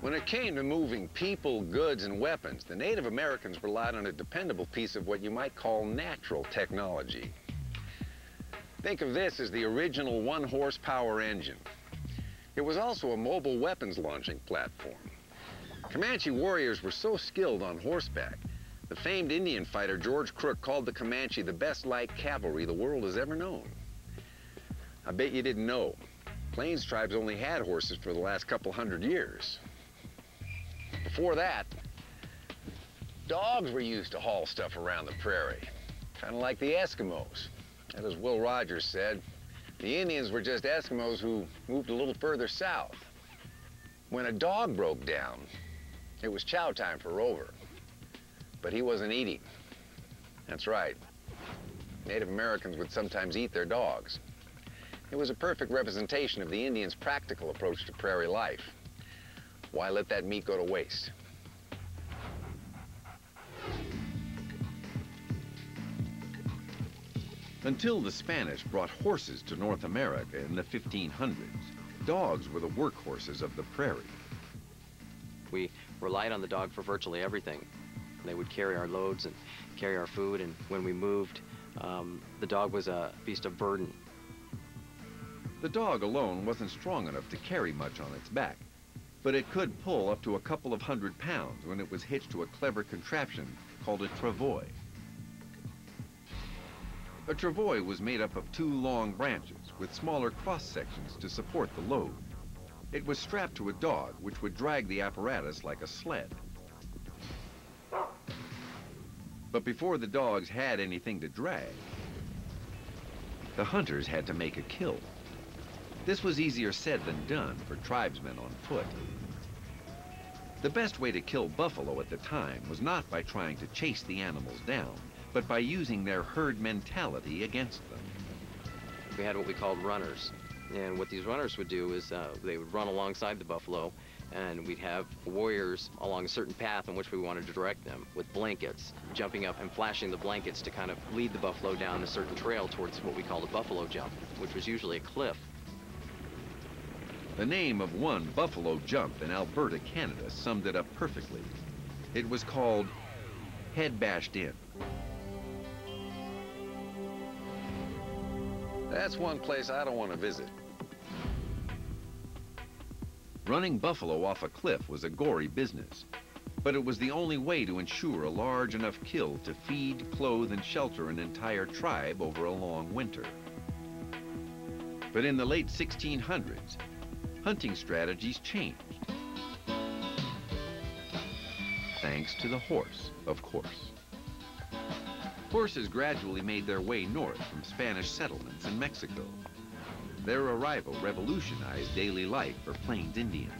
When it came to moving people, goods, and weapons, the Native Americans relied on a dependable piece of what you might call natural technology. Think of this as the original 1-horsepower engine. It was also a mobile weapons launching platform. Comanche warriors were so skilled on horseback, the famed Indian fighter George Crook called the Comanche the best light cavalry the world has ever known. I bet you didn't know. Plains tribes only had horses for the last couple hundred years. Before that, dogs were used to haul stuff around the prairie, kind of like the Eskimos. And as Will Rogers said, the Indians were just Eskimos who moved a little further south. When a dog broke down, it was chow time for Rover. But he wasn't eating. That's right. Native Americans would sometimes eat their dogs. It was a perfect representation of the Indians' practical approach to prairie life. Why let that meat go to waste? Until the Spanish brought horses to North America in the 1500s, dogs were the workhorses of the prairie. We relied on the dog for virtually everything. They would carry our loads and carry our food, and when we moved, the dog was a beast of burden. The dog alone wasn't strong enough to carry much on its back, but it could pull up to a couple of 100 pounds when it was hitched to a clever contraption called a travois. A travois was made up of 2 long branches with smaller cross-sections to support the load. It was strapped to a dog, which would drag the apparatus like a sled. But before the dogs had anything to drag, the hunters had to make a kill. This was easier said than done for tribesmen on foot. The best way to kill buffalo at the time was not by trying to chase the animals down, but by using their herd mentality against them. We had what we called runners. And what these runners would do is they would run alongside the buffalo, and we'd have warriors along a certain path in which we wanted to direct them with blankets, jumping up and flashing the blankets to kind of lead the buffalo down a certain trail towards what we called a buffalo jump, which was usually a cliff. The name of one buffalo jump in Alberta, Canada summed it up perfectly. It was called Head Bashed In. That's one place I don't want to visit. Running buffalo off a cliff was a gory business, but it was the only way to ensure a large enough kill to feed, clothe, and shelter an entire tribe over a long winter. But in the late 1600s, hunting strategies changed. Thanks to the horse, of course. Horses gradually made their way north from Spanish settlements in Mexico. Their arrival revolutionized daily life for Plains Indians.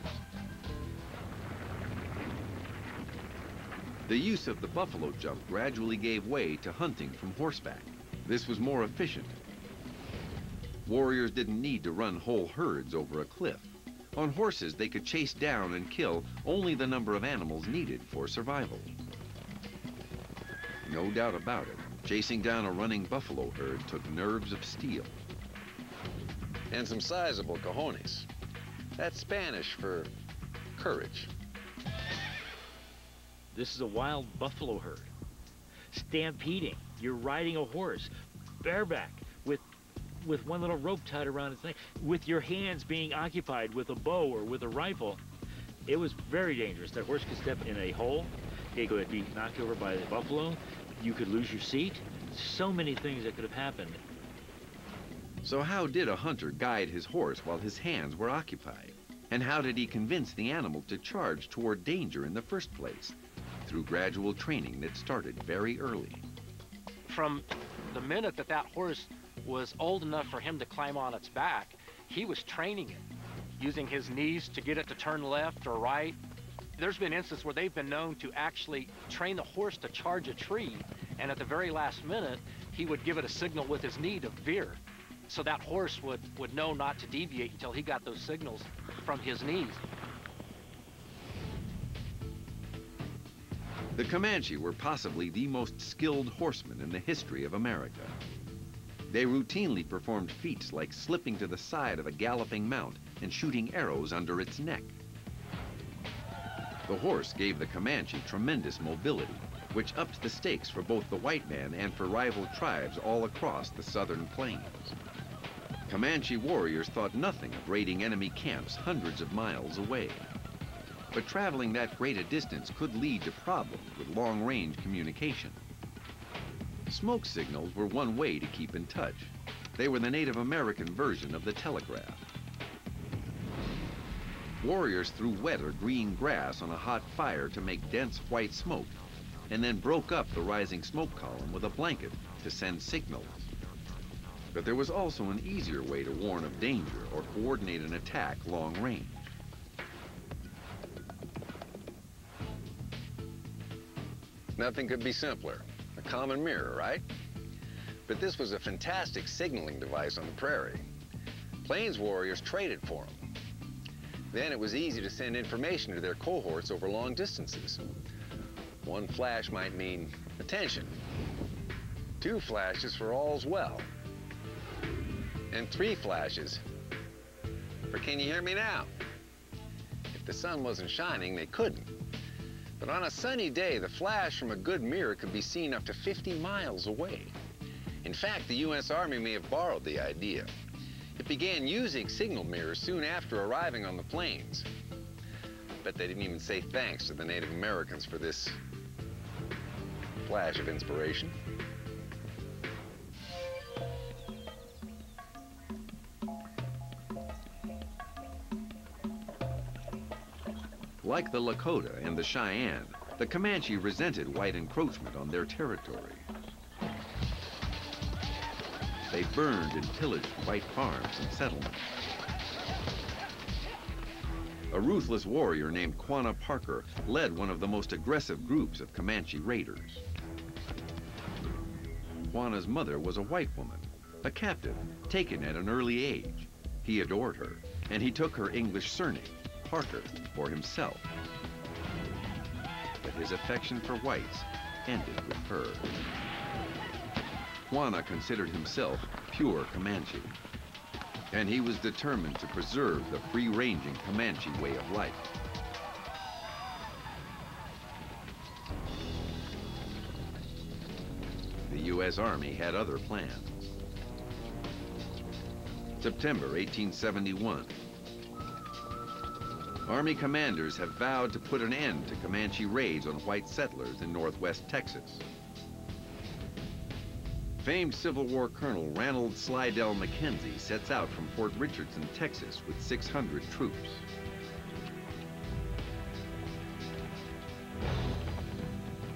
The use of the buffalo jump gradually gave way to hunting from horseback. This was more efficient. Warriors didn't need to run whole herds over a cliff. On horses, they could chase down and kill only the number of animals needed for survival. No doubt about it, chasing down a running buffalo herd took nerves of steel. And some sizable cojones. That's Spanish for courage. This is a wild buffalo herd. Stampeding. You're riding a horse, bareback, with one little rope tied around its neck, with your hands being occupied with a bow or with a rifle. It was very dangerous. That horse could step in a hole. It could be knocked over by the buffalo. You could lose your seat. So many things that could have happened. So how did a hunter guide his horse while his hands were occupied? And how did he convince the animal to charge toward danger in the first place? Through gradual training that started very early. From the minute that that horse was old enough for him to climb on its back, he was training it, using his knees to get it to turn left or right. There's been instances where they've been known to actually train the horse to charge a tree, and at the very last minute, he would give it a signal with his knee to veer. So that horse would know not to deviate until he got those signals from his knees. The Comanche were possibly the most skilled horsemen in the history of America. They routinely performed feats like slipping to the side of a galloping mount and shooting arrows under its neck. The horse gave the Comanche tremendous mobility, which upped the stakes for both the white man and for rival tribes all across the southern plains. Comanche warriors thought nothing of raiding enemy camps hundreds of miles away. But traveling that great a distance could lead to problems with long-range communication. Smoke signals were one way to keep in touch. They were the Native American version of the telegraph. Warriors threw wet or green grass on a hot fire to make dense white smoke, and then broke up the rising smoke column with a blanket to send signals. But there was also an easier way to warn of danger or coordinate an attack long range. Nothing could be simpler. A common mirror, right? But this was a fantastic signaling device on the prairie. Plains warriors traded for them. Then it was easy to send information to their cohorts over long distances. One flash might mean attention. 2 flashes for all's well. And 3 flashes for can you hear me now? If the sun wasn't shining, they couldn't. But on a sunny day, the flash from a good mirror could be seen up to 50 miles away. In fact, the U.S. Army may have borrowed the idea. It began using signal mirrors soon after arriving on the plains. Bet they didn't even say thanks to the Native Americans for this flash of inspiration. Like the Lakota and the Cheyenne, the Comanche resented white encroachment on their territory. They burned and pillaged white farms and settlements. A ruthless warrior named Quanah Parker led one of the most aggressive groups of Comanche raiders. Quanah's mother was a white woman, a captive, taken at an early age. He adored her, and he took her English surname, Parker, for himself. But his affection for whites ended with her. Quanah considered himself pure Comanche, and he was determined to preserve the free-ranging Comanche way of life. The U.S. Army had other plans. September 1871. Army commanders have vowed to put an end to Comanche raids on white settlers in northwest Texas. Famed Civil War Colonel Ranald Slidell Mackenzie sets out from Fort Richardson, Texas, with 600 troops.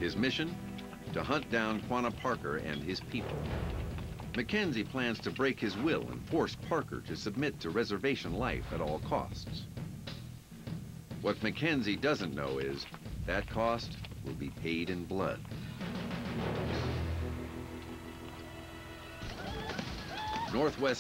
His mission? To hunt down Quanah Parker and his people. Mackenzie plans to break his will and force Parker to submit to reservation life at all costs. What Mackenzie doesn't know is that cost will be paid in blood. Northwest